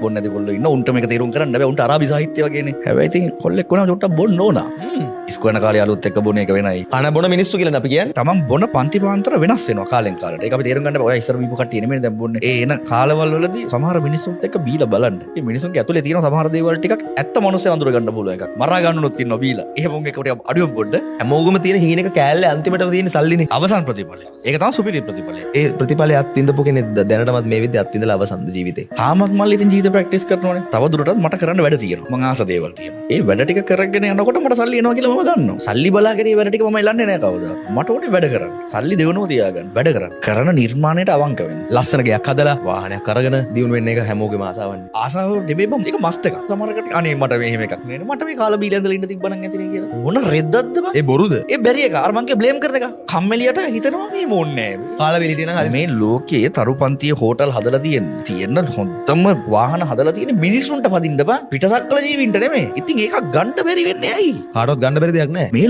බොන්නේ නැති කොල්ලෝ ඉන්න උන්ට මේක තේරුම් කරන්න බෑ උන්ට අරාබි සාහිත්‍ය වගේනේ හැබැයි ඉතින් කොල්ලෙක් වුණා චොට්ටක් බොන්න ඕන ඉස්කෝලේ කාලේ අලුත් එක්ක බොන එක වෙනයි කන බොන මිනිස්සු කියලා අපි කියන්නේ තමන් බොන පන්ති පාන්තර වෙනස් වෙනවා කාලෙන් කාලට ඒක අපි තේරුම් ගන්න බෑ ඔය ඉස්සර බීපු කට්ටිය නෙමෙයි දැන් බොන්නේ ඒ එන කාලවල වලදී සමහර මිනිස්සුන්ට එක්ක බීලා බලන්න මේ මිනිස්සුන්ගේ ඇතුලේ තියෙන සමහර දේවල් ටිකක් ඇත්ත මනුස්සය අඳුර ගන්න පුළුවන් එකක් මරා ගන්නනොත් ඉන්නවා බීලා එහෙම උන් එක්ක ටිකක් අඩුවෙන් බොන්න හැමෝගම තියෙන හීනෙක කෑල්ලේ අන්තිමටම තියෙන සල්ලිනේ අවසන් ප්‍රතිඵලය ඒක තමයි සුපිරි ප්‍රතිඵලය ඒ ප්‍රතිඵලය අත්විඳපු කෙනෙක් දැනටමත් මේ විදිහට අත්විඳලා අවසන් ජීවිතේ තාමත් මල්ලි ඉතින් ජීවිත ප්‍රැක්ටිස් කරනවානේ තව දුරටත් මට කරන්න වැඩ තියෙනවා මං ආස දේවල් තියෙනවා ඒ වැඩ ටික කරගෙන යනකොට මට සල්ලි එනවා කියලා මම දන්නවා සල්ලි බලාගෙන ඒ වැඩ ටික මම එලන්නේ නැහැ කවදා මට ඕනේ වැඩ කරන්න සල්ලි දෙවනෝ තියාගන්න වැඩ කරන්න කරන නිර්මාණයට අවංක වෙන්න ලස්සන ගයක් හදලා වාහනයක් අරගෙන දියුණු වෙන්න එක හැමෝගේම ආසාවන්නේ ආසාව නෙමෙයි බම් ඒක මස්ට් එකක් සමහරකට අනේ මට මෙහෙම එකක් නේ මට මේ කාලා බීලා ඉඳලා ඉන්න තිබ්බනම් ඇතිනේ කියලා මොන රෙද්දක්ද බං ඒ බොරුද ඒ බැරි එක අර මංගේ බ්ලේම් කරන එක කම්මැලියට හිතනවා මේ මොන්නේ කාලා වෙලි තියෙන මේ ලෝකයේ තරුපන්තිය හෝටල් හදලා තියෙන හොඳම වාහන හදලා තියෙන මිනිස්සුන්ට පදින්න බං පිටසක්කල ජීවින්ට නෙමෙයි ඉතින් ඒක ගන්න බැරි වෙන්නේ ඇයි කාටවත් ගන්න බැරි දෙයක් නැහැ මේ